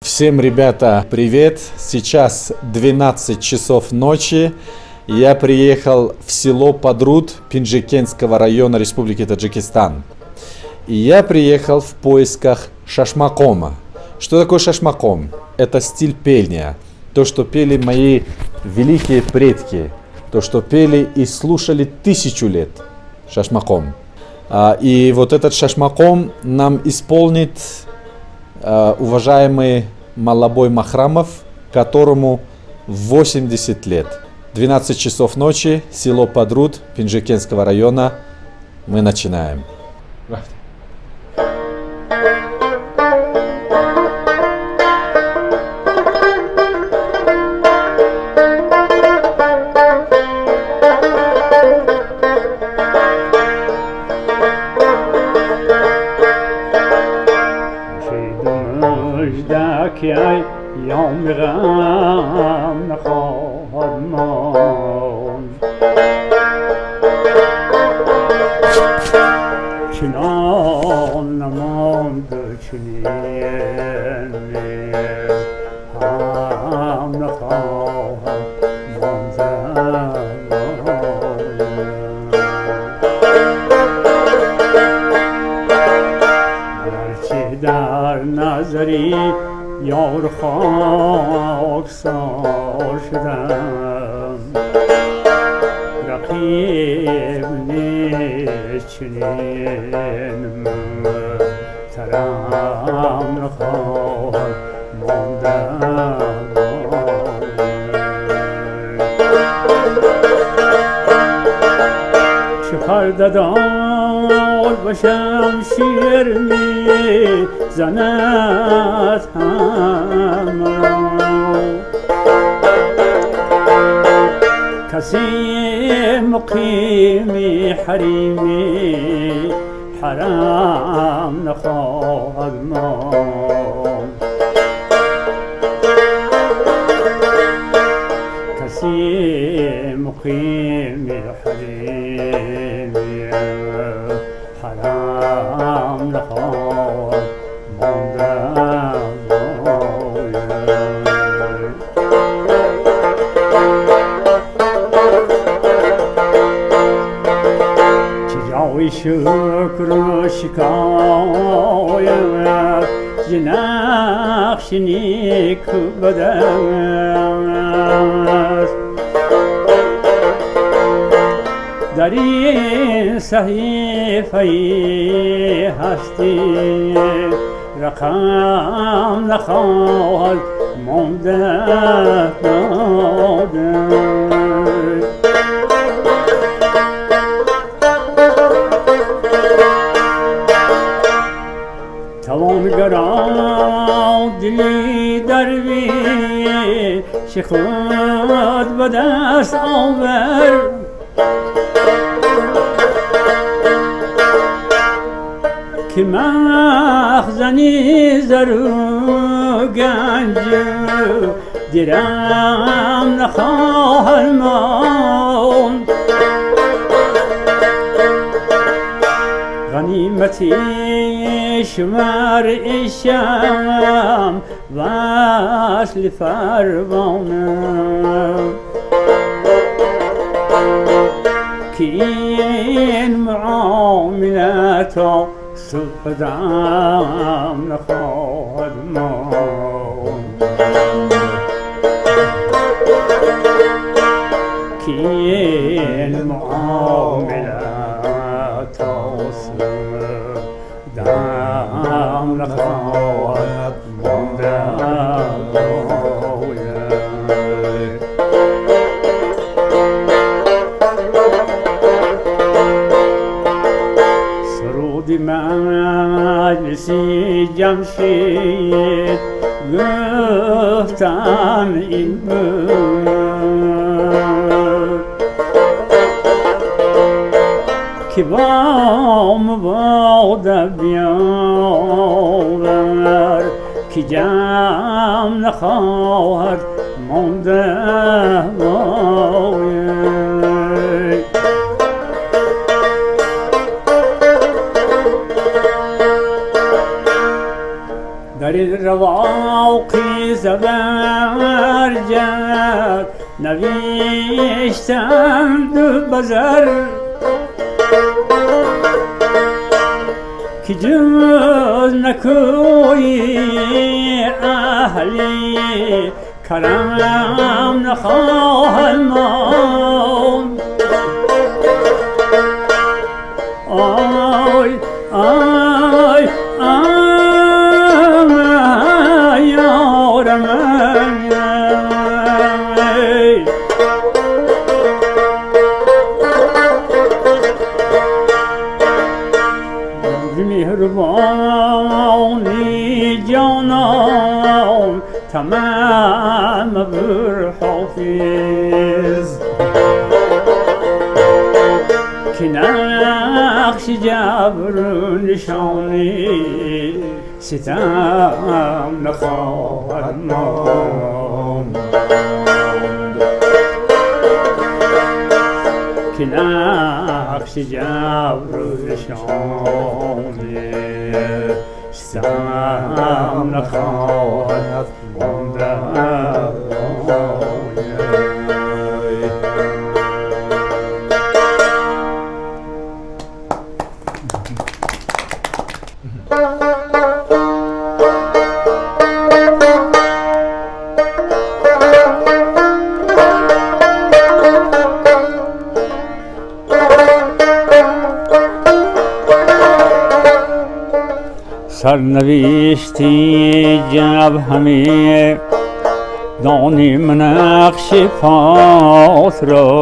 Всем, ребята, привет! Сейчас 12 часов ночи. Я приехал в село Подруд Пинджикенского района Республики Таджикистан. И я приехал в поисках шашмакома. Что такое шашмаком? Это стиль пения. То, что пели мои великие предки. То, что пели и слушали 1000 лет. Шашмаком. И вот этот шашмаком нам исполнит уважаемый Малабой Махрамов, которому 80 лет. 12 часов ночи, село Подруд Пинджикенского района. Мы начинаем. يا يوم غام نخاض نون شنون نمون دچنين هام نخاض منزل در نظری یار خاکسار شدم رقیب نیست چنین ترم نخواهد ماندن چه پرددار و شمشیر می زند همرا کسی مقیمی حریمی حرام نخواهد ماند کسی مقیمی حریمی حرام نخواهد جای شکر و شکایت ز نقش نیک بد است در این صحیفه هستی رقم نخواهد مانده توانگران دلی درویش خود به دست آور که مخزنی زر و گنج درم نخواهد ماند غنیمتی شمر ایشم وصل فرمانم که این معاملت سپدم نخواهد ماند که این معاملت سپدم نخواهد ماند مجلسی جمشید گفتم این بود که با مبادا بیاور که جمع نخواهد مانده در رواقی زبرجد نوشتند بزر که جز نکوی اهلی کرم نخواهد ماند. آی آی آی یار من مهربانی جانان تمام بر حافظ که نقش جبر نشانی ستم نخواهد ماند. که نقش جبر نشانی ستم نخواهد ماند. سرنوشتی جب همه دانیم نقش پات را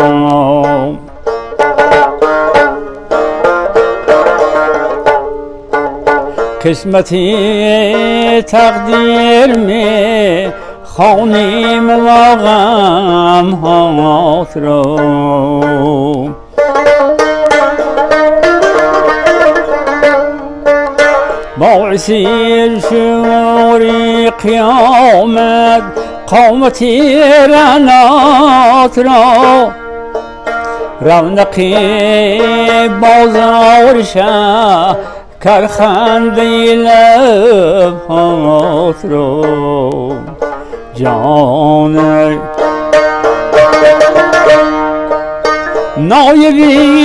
قسمتی تقدیر می خوانیم و غم هات را باعثی شعوری قیامت قامتی رنات را رونقی بازار شه کرخنده لبهات را جان نایبی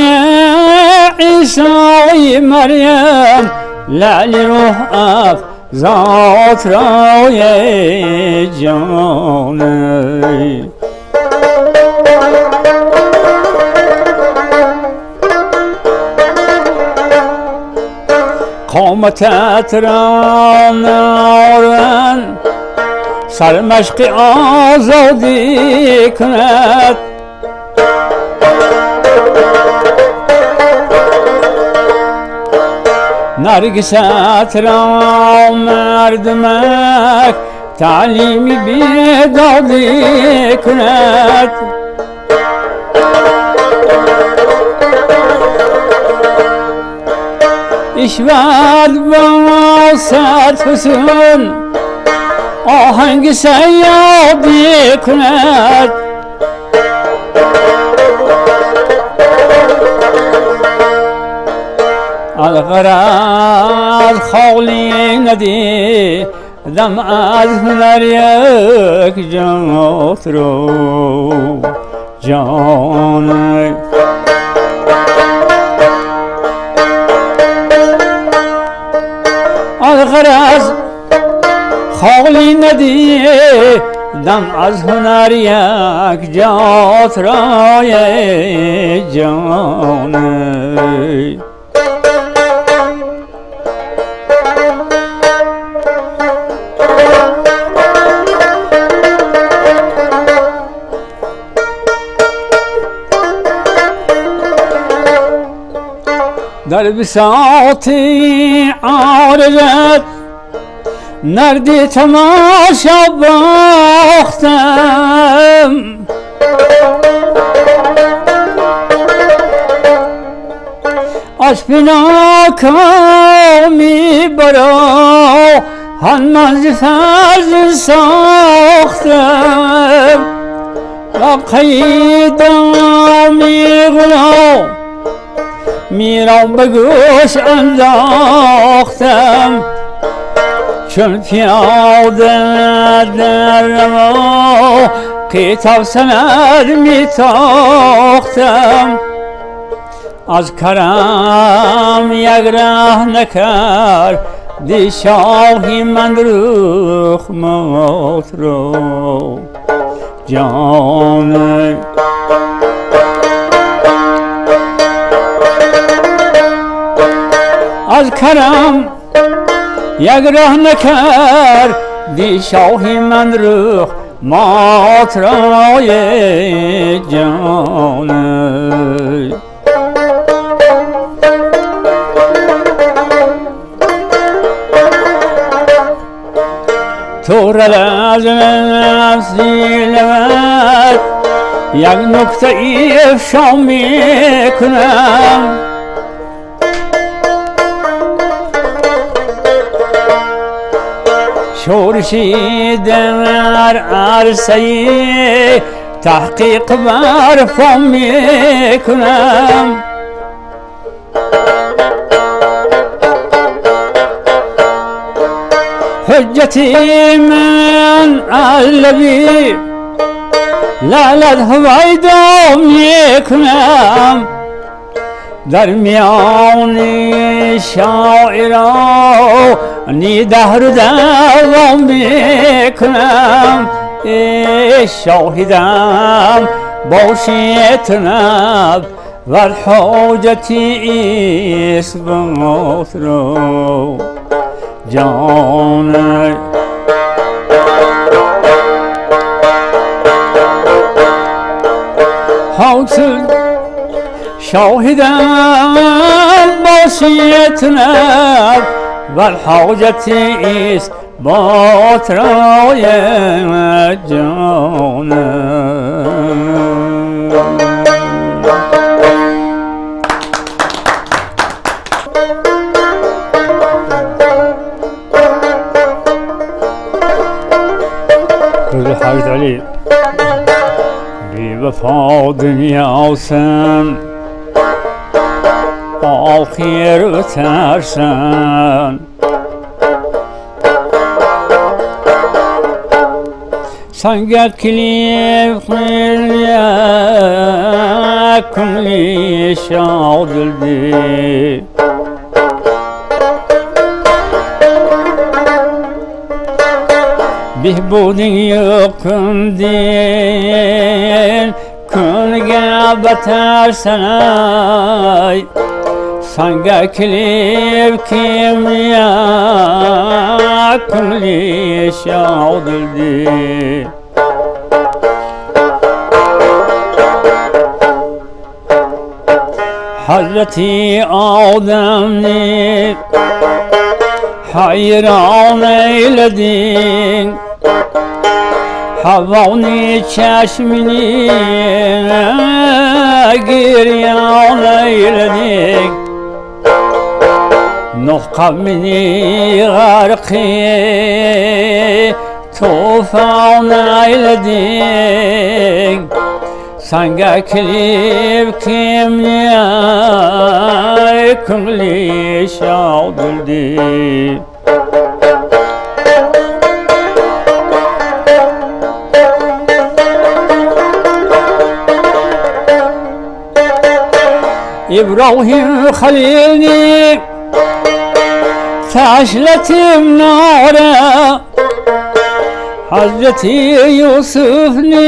عیسی مریم لعل روح افزات رای جان قامتت را نارن سرمشق آزادی کند نرگست را مردمک تعلیمی بیدادی کند اشود با صد حسن آهنگ سیادی کند الغرض خالی ندی دم از هنر یک جات رو جان الغرض خالی ندی دم از هنر یک جات رای جان در بساطی عارضت نردی تماشا باختم آشپناکامی برا هنمز فرز ساختم و قیدامی غلا میرا به گوش انداختم چون پیاده در راه کتاب سند میتاختم از کرم یک ره نکرد دی شاهی من روخ موت رو جان از کرم یک ره نکرد دی شاهی من روخ موت رو جان تو را لازم زیلمت یک نکته افشا میکنم شورشی در عرصه تحقیق برپا میکنم حجتي من قلبي لا هوای دوم يكنم در میان شاعرانی دهر دوام میکنم شاهدم باشی تنب ور حاجتی اثبات رو جان حاصل شاهدم باشیت نب ور حاجت ایست بات رای جان حافظ علي بوفا دنیا سن آخر و ترسن سنگت کلیف کلی شادل دی بهبودی یکندین کنگا بترسنای سنگا کلیب کیمیا کلی شادل دی حضرتی آدم نی حیران ایلدین حوانی چشمینی گریان ایلدین نقب منی غرقی توفان ایلدین سنگا کلیب کیمیا کلی شادل دی إبراهيم خليلني تاشلت منارة حضرتي يوسفني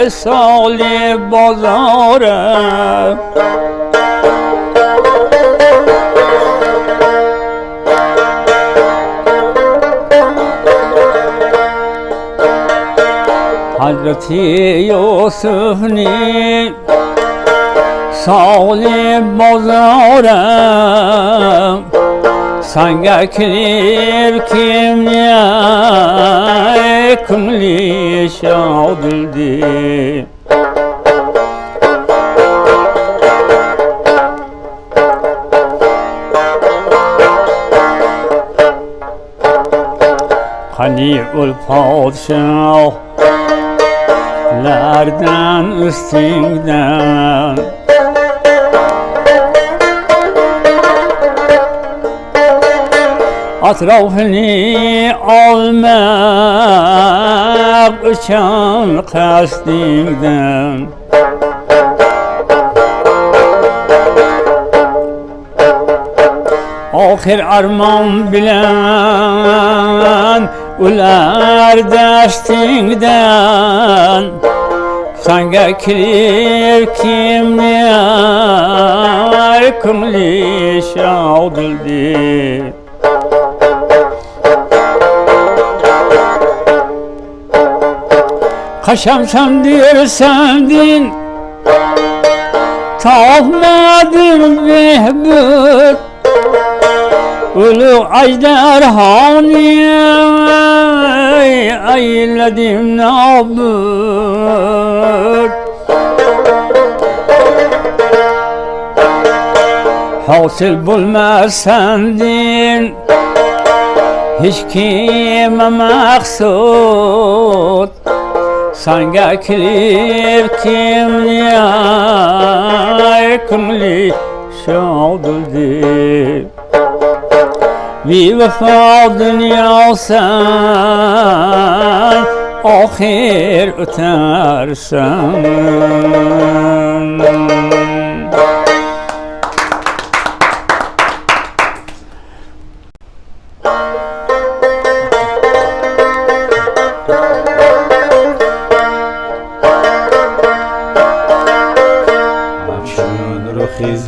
صالي بازارة حضرتي يوسفني صالي بازارم سنگا کلیب کیمیا کلی شادل دی خلیع الپادشاه لردن استیگدن Atrafını almak için kastımdan. Ahir armağan bilen ular destingden. Sanga kilir kimler kumli şaudildi. Kaşam sendir sendin tahmadım behbut. Ulu ajdar hani eyledim nabut. Hasil bulmaz sendin hiç kime maksud. Sanga kilir kimler kumli şaudildi. Bir vefa dünya sen ahir ötersen.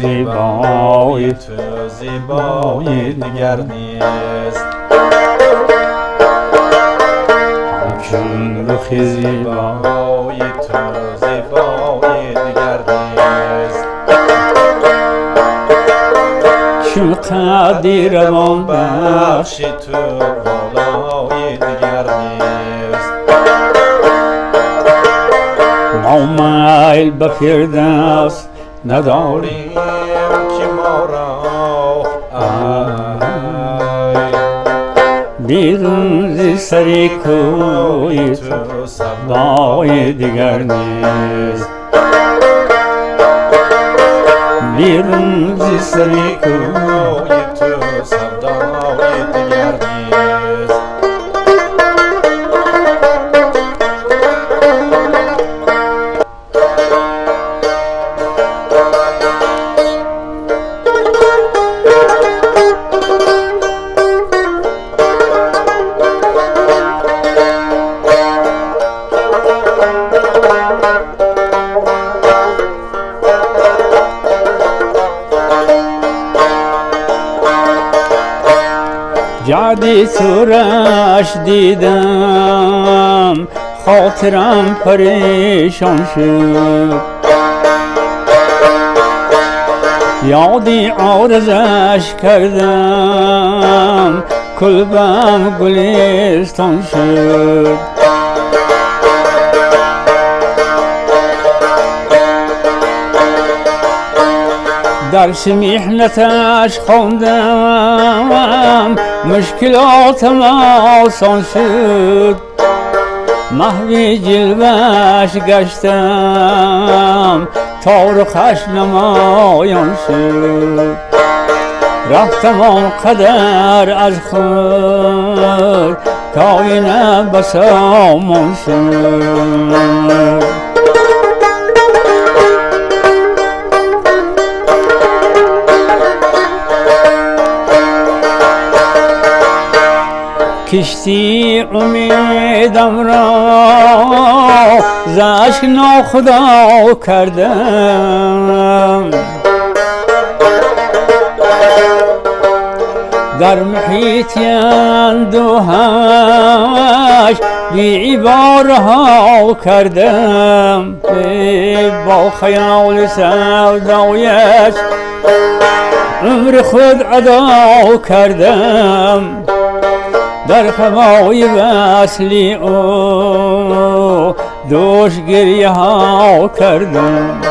زیبای تو زیبای دیگر نیست. همچون رخ زیبای تو زیبای دیگر نیست. چون قدی روان بخش تو والای دیگر نیست. نامایل به فردوس نداری که ما را بیرون ز سری کوی تو سودای دیگر نیست. بیرون ز سری کوی تو سودای دیگر نیست. جادی سورش دیدم خاطرم پریشان شد. یادی عارضش کردم قلبم گلستان شد. درس محنتش خواندم مشکلاتم آسان شد. محوی جلوش گشتم تا رخش نمایان شد. رفتم آنقدر از خود تا اینه بسامان شد. کشتی امیدم را ز اشک ناخدا کردم. در محیط اندوهش بی عبارها کردم. با خیال سودایش عمر خود ادا کردم. در هوای وصلی او دوش گریه ها کردم.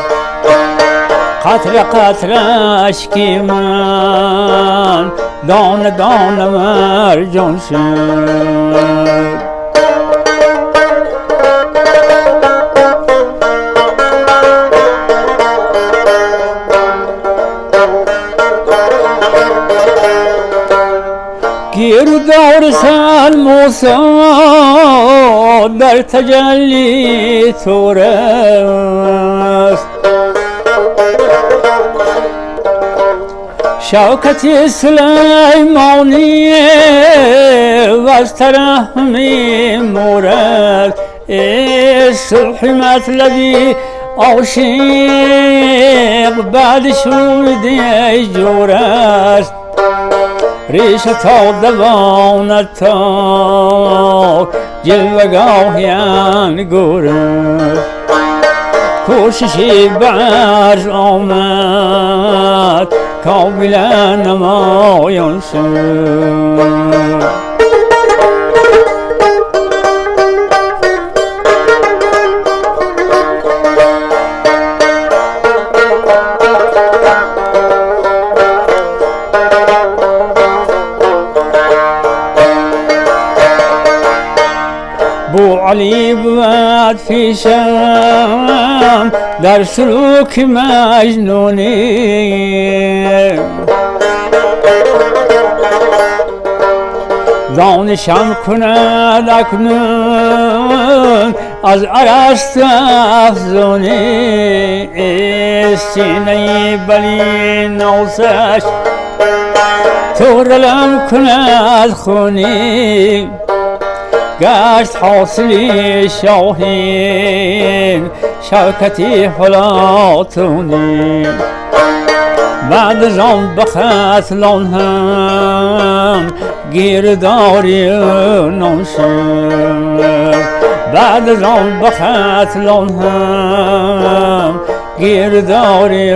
قتل اشکی من دانه دانه مرجان شد. گیر سود در تجلی تو رست شوکت سلیمانی و از ترحمی مورد صبح مطلبی عاشق بعد شوردی جور است ریشه تا دوانت تا جلوگاهیان گور است کوششی بعد آمد کاملا نمایان شد بو علی بود في شام در سلوک مجنونی دانشم کند اکنون از ارسطو افزونی سینه بلی نوسش تورلم کند خونی گشت حاصلی شاهین شوکتی فلاطونی بعد از آن به ختلان هم گیرداری نامشد بعد از آن به ختلان هم گیرداری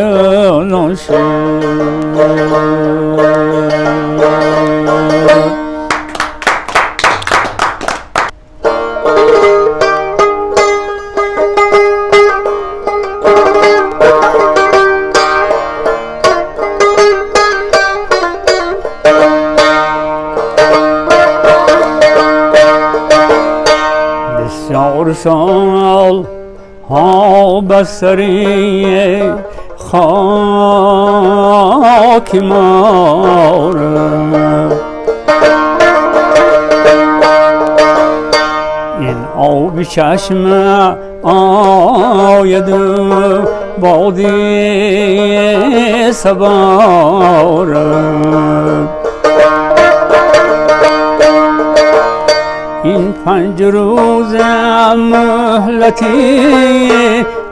نامشد بسیار سال ها بسری خاک مارم این آب چشم آید بادی سوارم این 5 روز مهلتی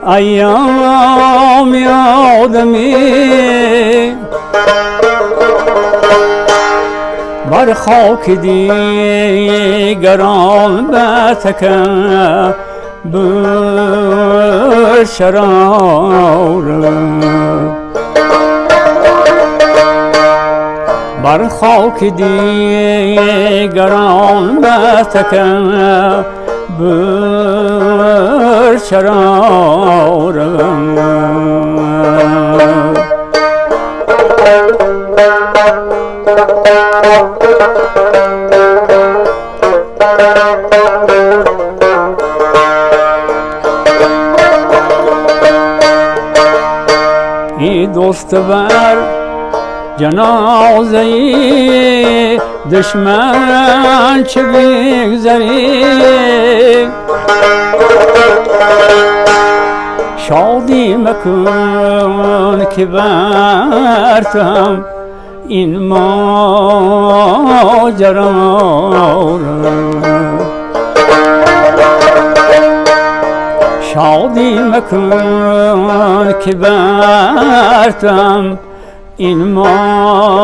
ایام آدمی بر خاک دیگران بتکن بشرارم بر خاک دیگران بتکن بشرارم ای دوست بر جنازه دشمن چه بگذری شادی مکن که برتم این ماجرا شادی مکن که برتم این ماجرا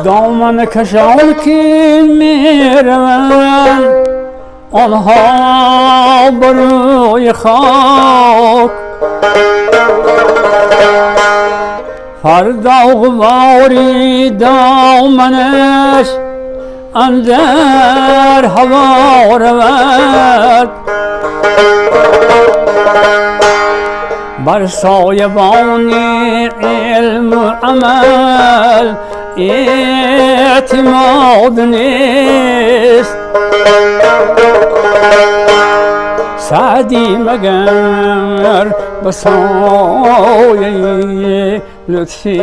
دامن کشان که میروند آنها بروی خاک فردا غباری دامنش اندر هوا رود بر سایبانی علم و عمل اعتماد نیست. سعدی مگر بسایه لطفی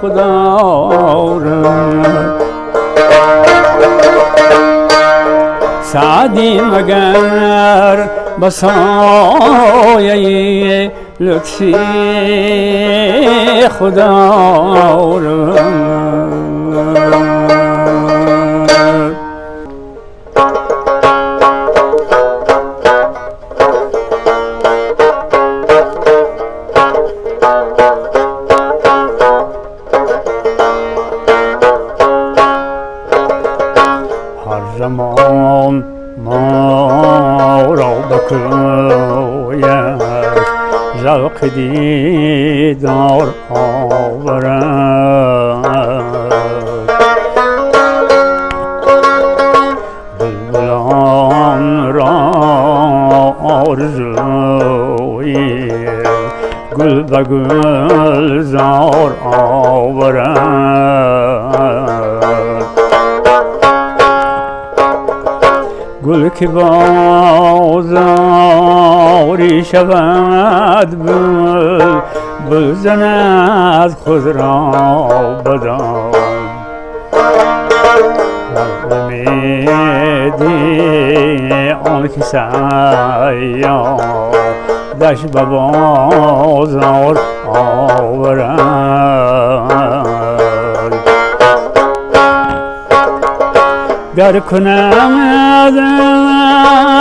خدا رد، سعدی مگر بسایه لطفی خدا رد. زمان ما را بکوید ذوق دیدار آورد، بلبلان را آرزوی گل به گلزار آورد. گل که بازاری شود بل زند خود را بدان، امیدی آن که سیاد دشت به بازار آورد. گر کنم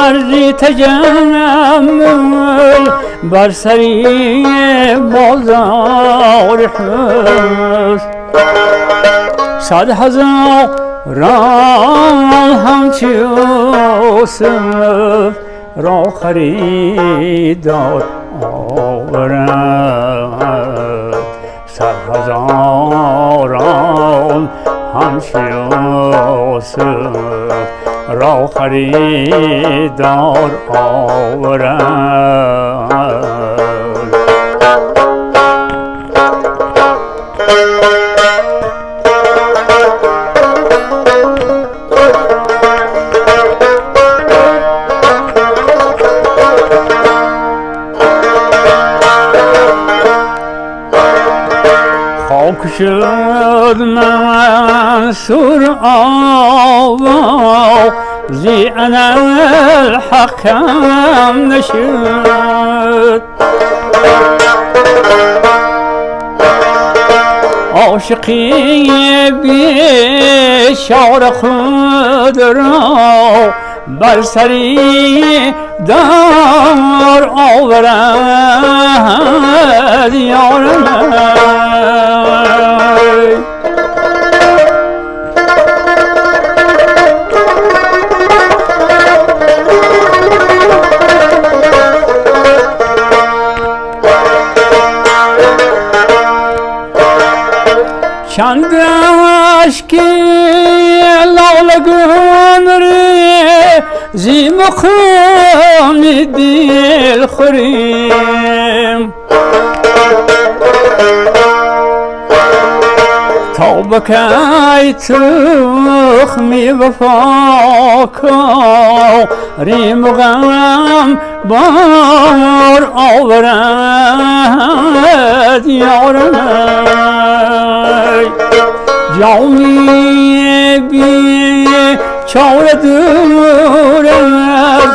ارزی تجمل بر سری بازار حسن، 100 هزار همچو یوسف را خریدار آورد. 100 هزاران همچو یوسف را خریدار آورد. خاک شد منصور آوا زی انا الحق کم نشد، عاشقی بیچاره خود را بر سری دار آورد یار من. چند اشکی لاله گونری زی مقام دل خوریم، تا بکی تخمی وفا کاریم و غم بار آورد یار من. جامی بی چاره دور از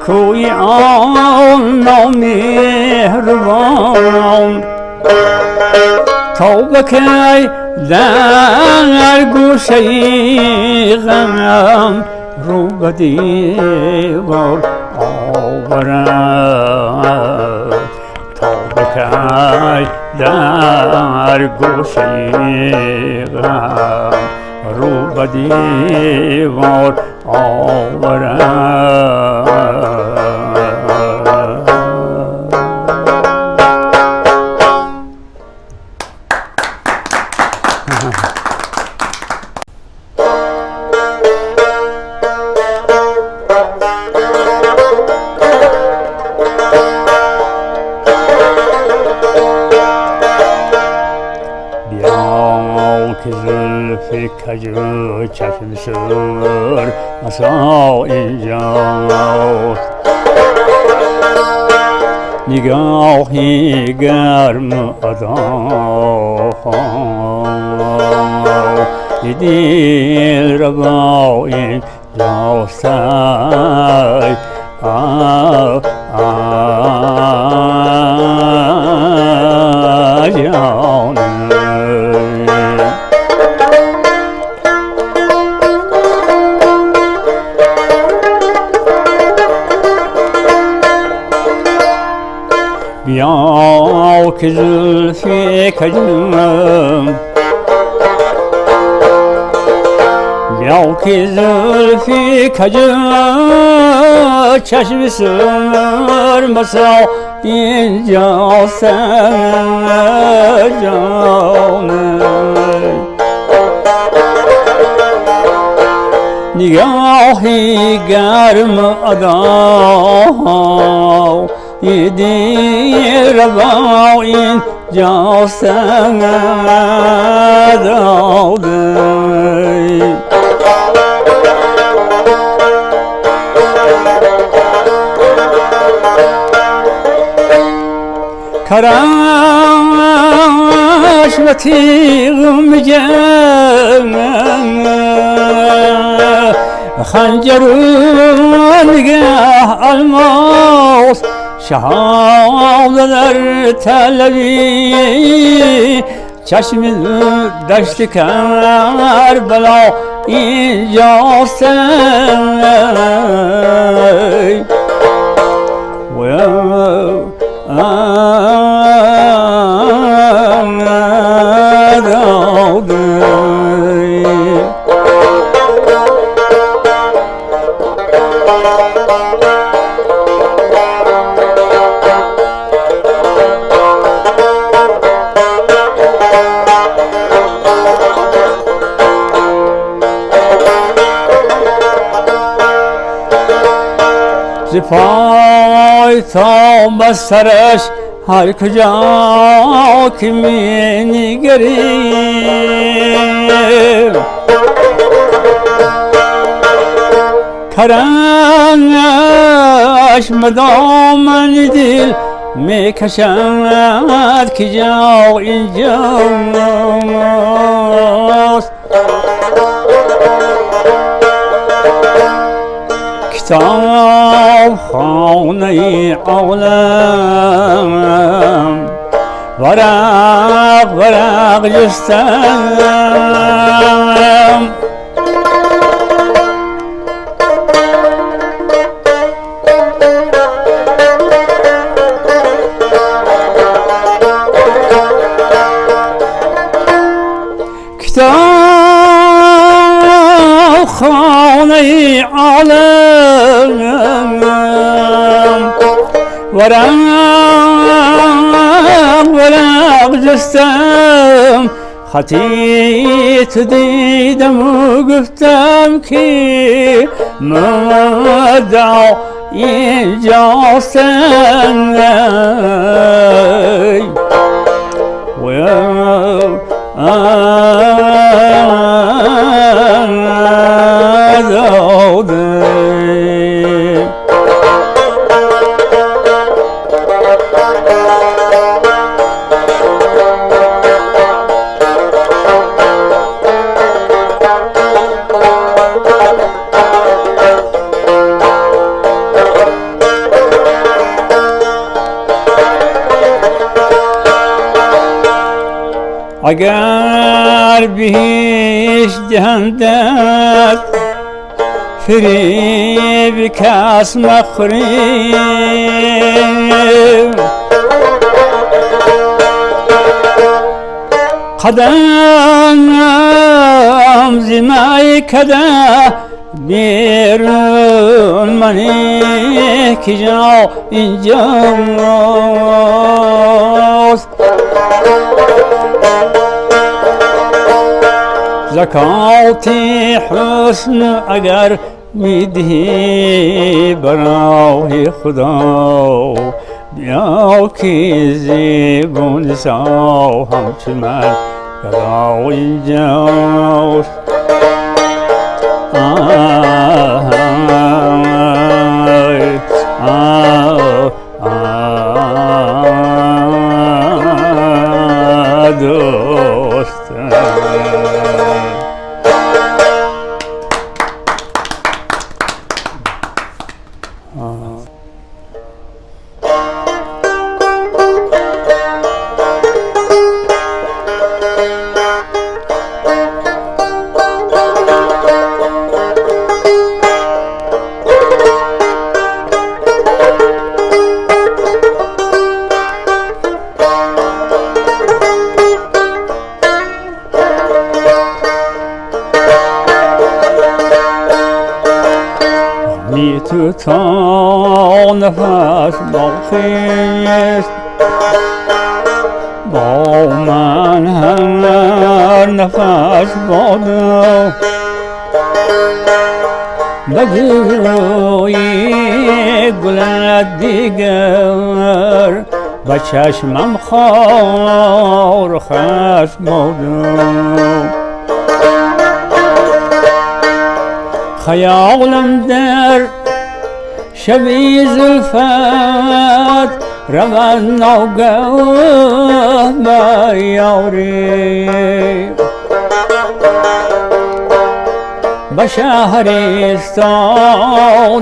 کوی آن نامهربان، تا بکی در گوشه غم رو به دیوار آورد، تا بکی در گوشه غم رو به دیوار آورد. زلفی کجو چشم سر مسا اینجاست نگاهی گرم ادا دل ربا این جاستای جانم بیا که زلفی کجم بیا که زلفی کجم چشم سر مسا اینجا سر جانم نگاهی گرم ادا دل ربا این جا سنگداده کرش و تیغ میگن خنجر نگه الماس شهاد در طلبی چشم دشت کربلا اینجاست پای تا بسترش هر کجا که می نگریم کرنش مدام دل می کشد که جا اینجاست کتاب خانه عالم ورق ورق جستم کتاب خانه عالم ورق ورق جستم خطیت دیدم و گفتم که مدعا اینجاستن اگر بیش دهندت فریب کس مخوریم قدم زمای کده بیرون منی که جا اینجاست زکاتی حسن اگر میدهی برای خدا بیا که زیبون سا همچون من قضاء الجوش تو تا نفس بخیست با من هر نفس بادم بجوی گلت دیگر به چشمم خار خس بادم خیالم در شبی زلفت رود ناگاه بر یاری به شهرستان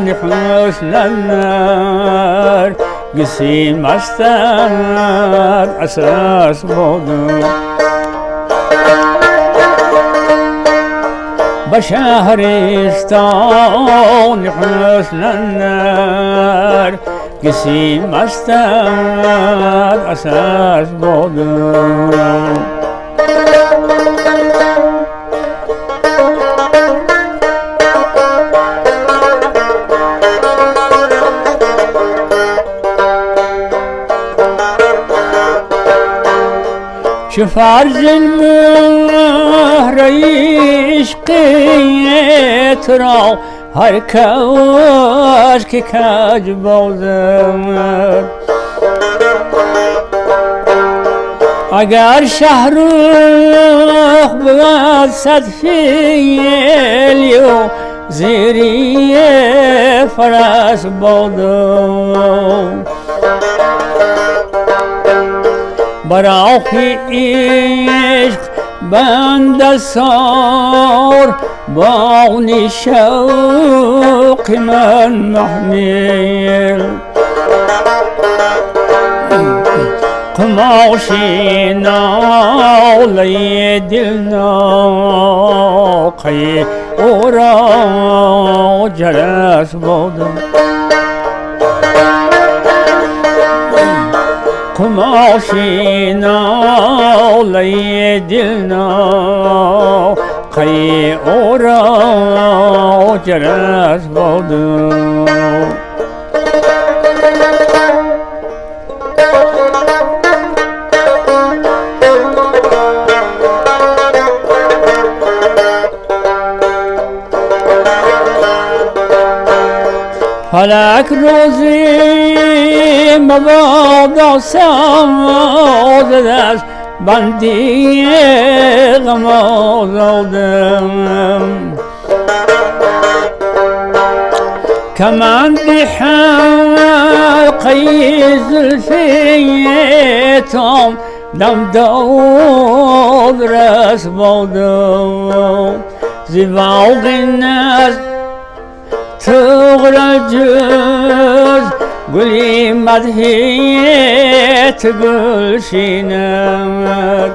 حسن النار گسی مستر اساس بودم به شهرستان حسن النار کسی مستر اساس بودم چه فرض المهر عشقیت را هر کس که کج بازد اگر شهرخ بود صد فیل و زیری فرس بادم برای عشق بند سار بان شوق من محمل قماشی نالی دل ناقی او را جرس بودم قماشی نالی دل ناقی او را جرس بودم فلک روزی مبادا ساز دست بندی غم آزادم کمند حلقی زلفی تام دم داد رس بادم زیباق نزد تغرى الجوز قولي مدهية تقول شي نمد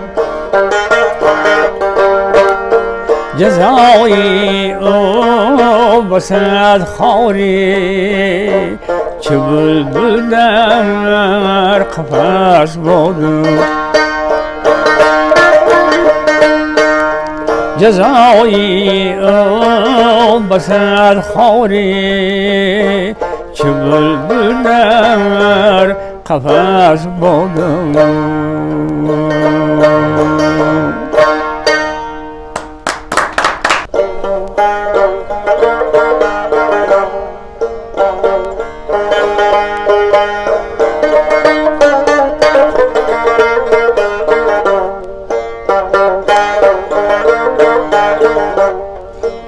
جزاوي بسند خوري چبل بلدر قفاس بودو جزایی بسر خوری چه بلبل در قفس بودم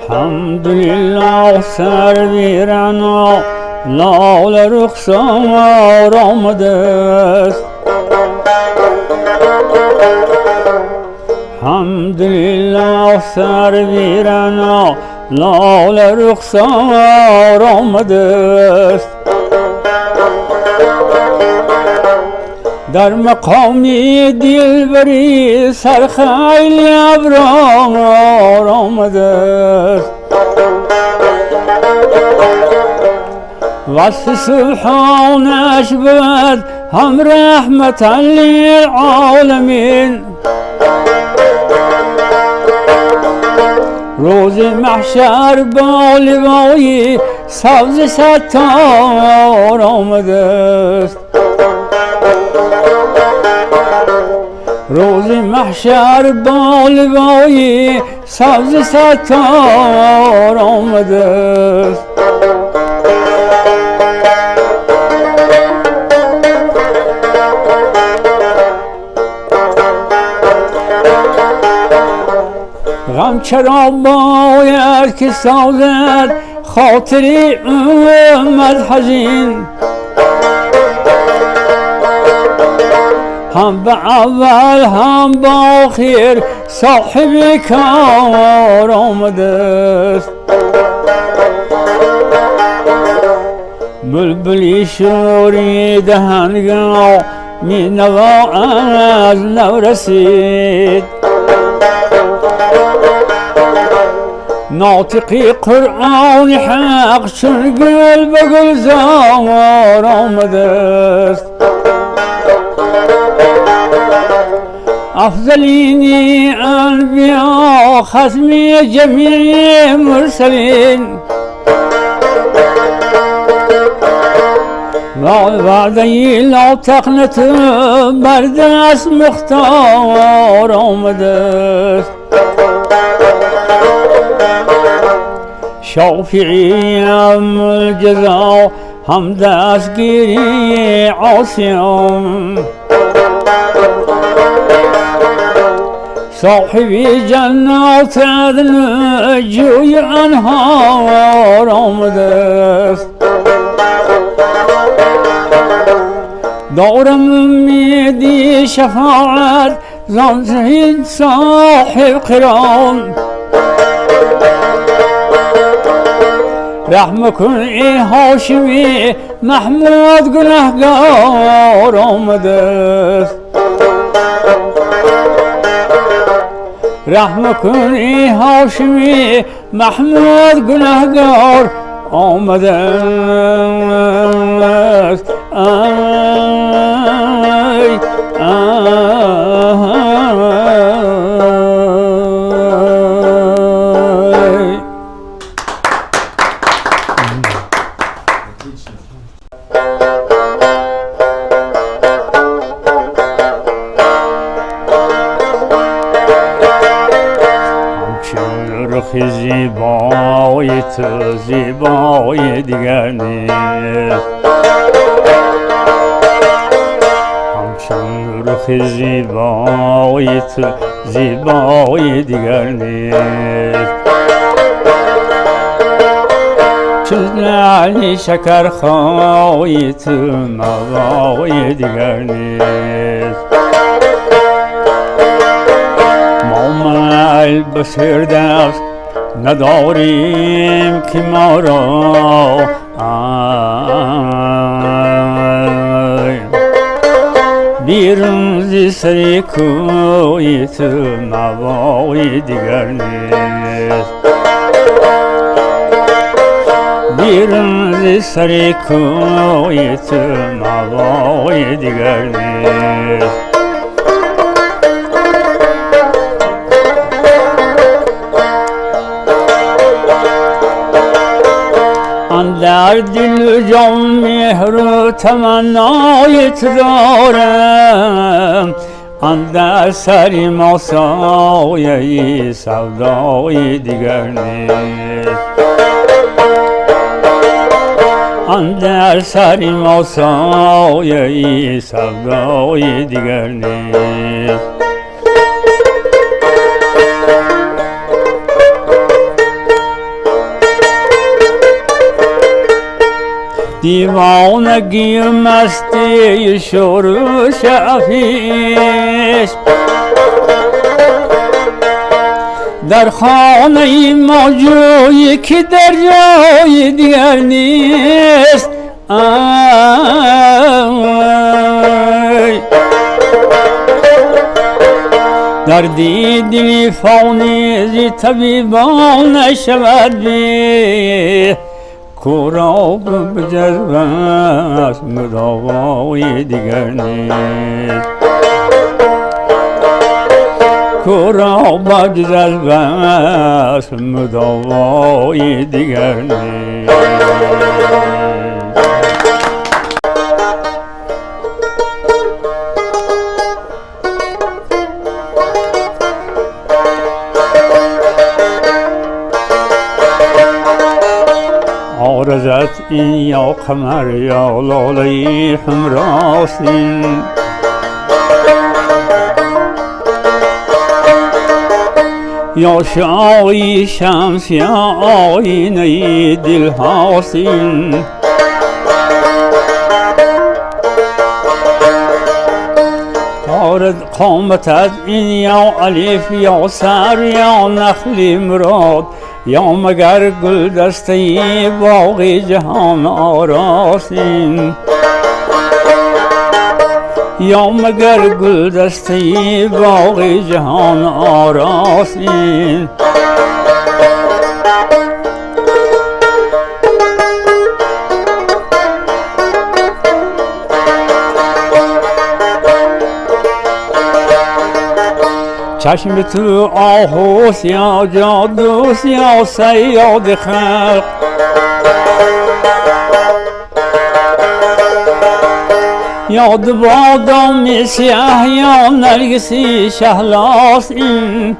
Hamdülillah servirana lale ruhsar olmadı. Hamdülillah servirana lale ruhsar olmadı. در مقامی دلبری سر خیلی ابرار آمده است وصف سبحانش بود هم رحمت للعالمین روز محشر با لوای سبز ستار آمده است روز محشر با لوای سبز ستار آمده است غم چرا باید که سازد خاطری امت حزین هم به اول هم با آخر صاحب کار آمده است بلبلی شوری دهنگاه می نوا از نو رسید ناطقی قرآن حق چون گل به گلزار آمده است افضلین انبیا ختمی جمیع مرسلین وعده لا تقنط بر دست مختار آمده است شافعیم الجزا هم دستگیری عاصیم صاحبی جنات عدن جوی انهار آمده است دارم امیدی شفاعت زان صاحب قرآن رحم کن ای هاشمی محمود گناهگار آمده است رحم کن ای هاشمی محمود گناهگار آمده است زیبای تو زیبای دیگر نیست همچون رخ زیبای تو زیبای دیگر نیست چون لعلی شکرخای تو موای دیگر نیست ما مل بسر دست نداریم که ما را بیرون ز سر کوی تو موای دیگر نیست بیرون ز سر کوی تو موای دیگر نیست در دل و جان مهر و تمنایت دارم اندر سر ما سایه سودای دیگر نیست اندر سر ما سایه سودای دیگر نیست دیوانگی مستی شورش افیش در خانه ما جویی که در جای دیگر نیست در دیدی فانی زی طبیبان نشود بی کوراب بجذب است مداوای دیگر نیست کوراب بجذب است مداوای دیگر نیست عارضت این یا قمر یا لاله حمراسین یا شعاعی شمس یا آینه دل هاسین عارض قامتت این یا الف یا سر یا نخل مراد یا مگر گل دسته باغ جهان آراسین یا مگر گل دسته باغ جهان آراسین چشم تو آهوس یا جادوس یا صیاد خلق یاد بادام سیاه یا نرگسی شهلاس این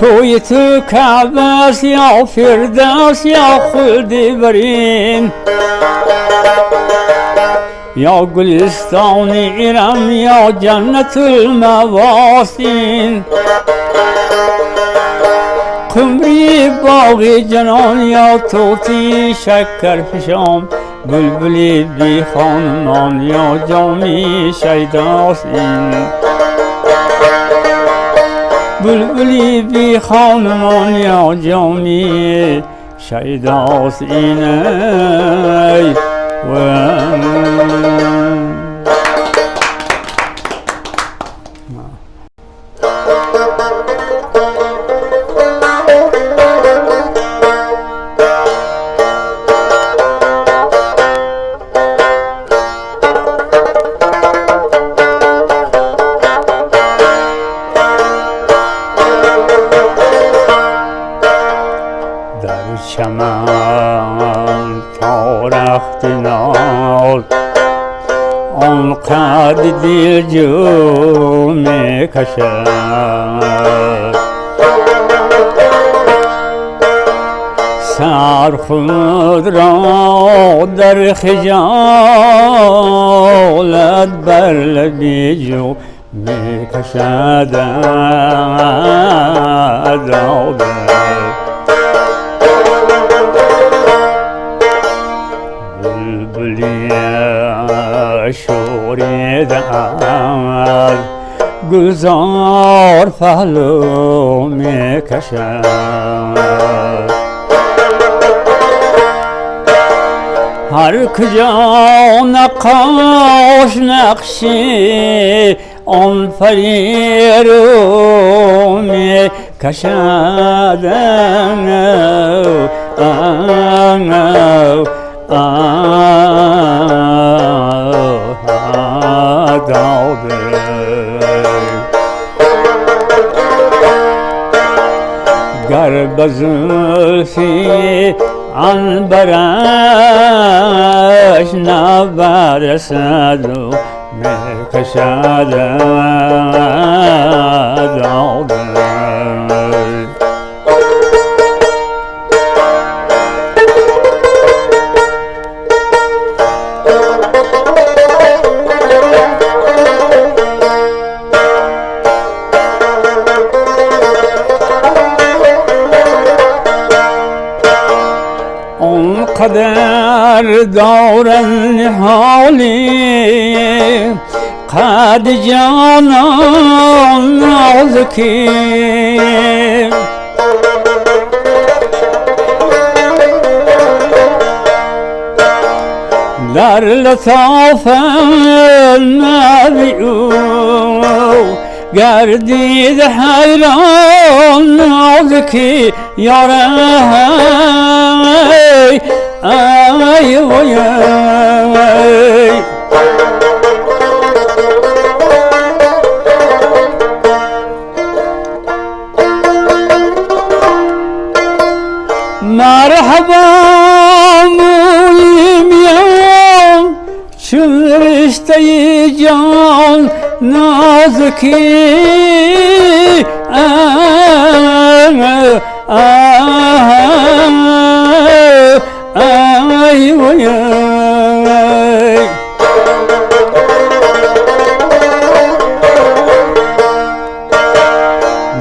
کوی تو کعبه یا فردوس یا خلد برین یا گلستان ارم یا جنت المواسین قمری باغ جنان یا توتی شکر فشام بلبلی بی خانمان یا جامی شیداسین بلبلی بی خانمان یا جامی شیداسین ای چمن تا رخت نال آنقدر دل جو میکشد سر خود را در خجالت بر لبی جو میکشد شوریدن گلزار پهلو میکشد هر کجا نقاش نقشی آن پری رو میکشد گر بزلفی عنبرش نبرسد و میکشد قدر دور حولي قد جانا نعوذك در لطاف النبی گردید حیران نازک یاره ای وی مرحبا مویم یا چون رشته جان نازکی ای وی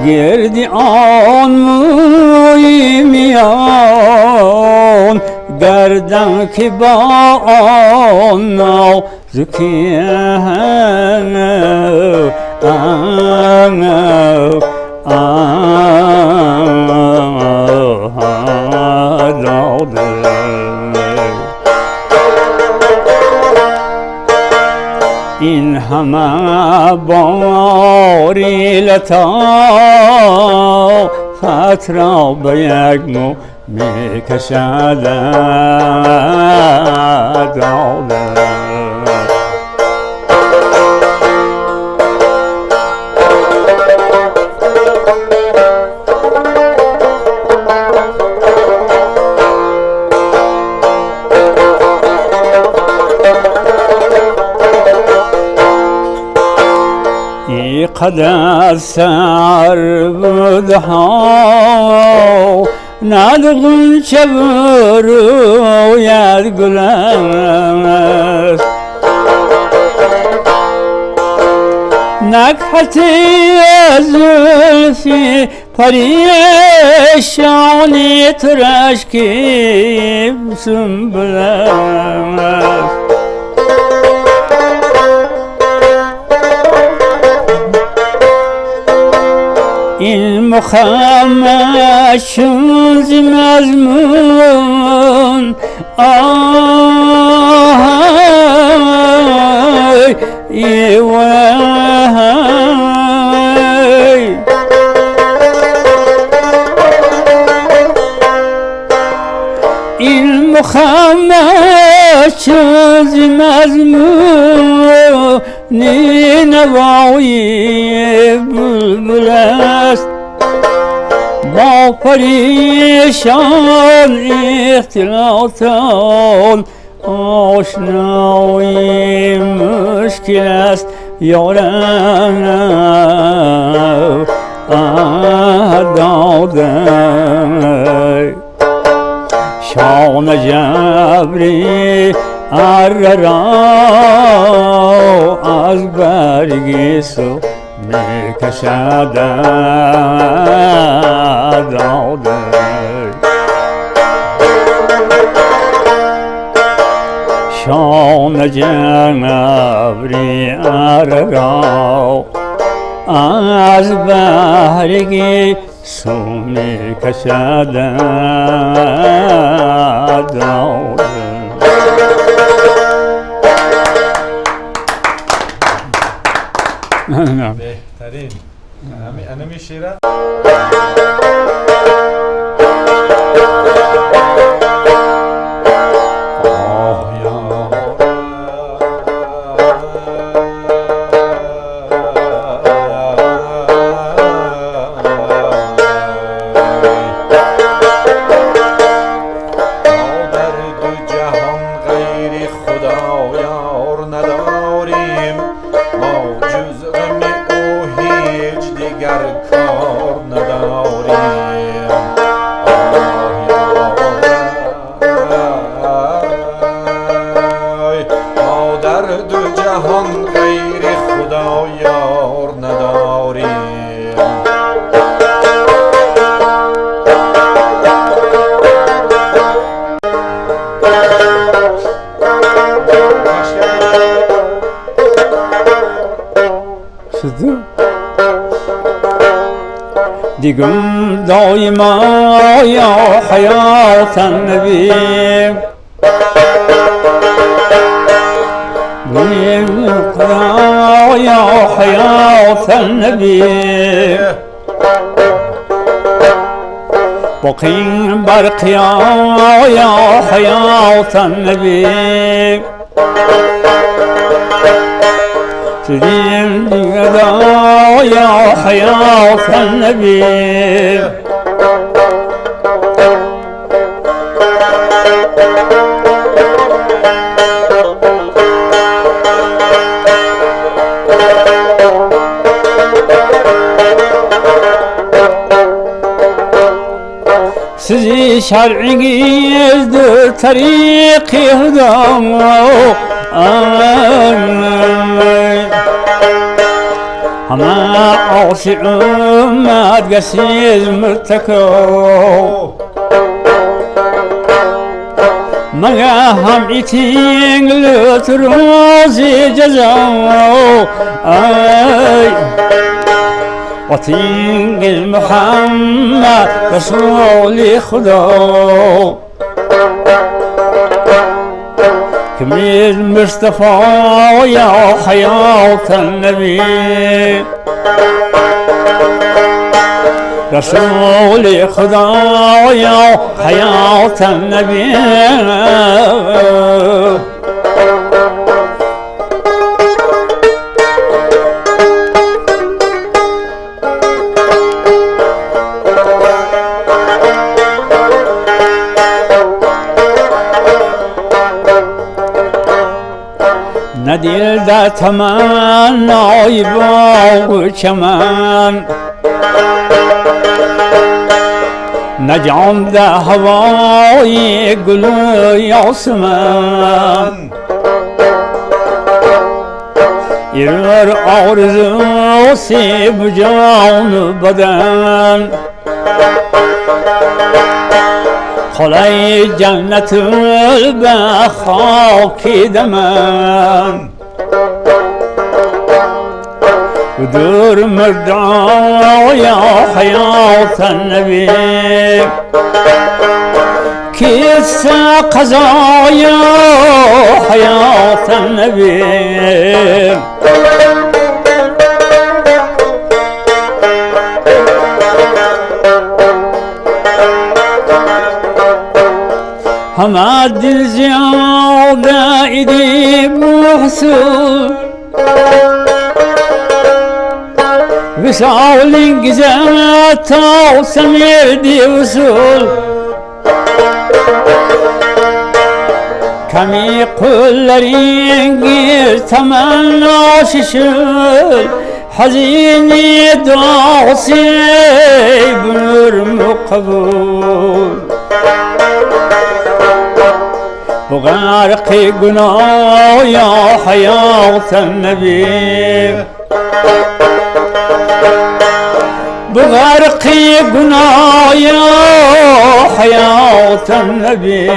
گردی آن موی میان گردم که با آن نازکی این همه باری لطافت را به یک مو میکشد قدر سر بودها ندغن چه بروید گلست نکهتی زلفی پریشانی ترشکی سنبلست این مخمش شوز مضمون ای وای این مخمش شوز مضمون نوایی بلبل است با پریشان اختلاطان آشنایی مشکل است یارم داده شان جبری را از برگ سو میکشد داده شان جبری را از برگ سو میکشد داده بهترین همین شیره کار نداریم دقم دايما يا حياة النبي يا حياة النبي بقين برق يا حياة النبي تدين يا حياة النبي سزي شرعي يزدر طريقي هدام أما عاصي ما تقسيز مرتكو ما هم يتين لتروزي جزاو وطين محمد رسول خدا كميل مصطفى يا حياة النبي رسول خدا يا حياة النبي نديل دا تمان نايبا وشمان نجعم دا هواي قلو يعصمان يرر عرض سيب جاون بدن خلي جنة البخاك دمان ودور مردع يا حياة النبي كيس قضايا حياة النبي حماد الزيادة إيدي محسوب وساول انقزات وسمير دي وصول كمي قل رينقير تمنى ششول حزيني دوسي بنور مقبول وغارقي قناة يا حياة النبي بغرقي قناة يا حياة النبي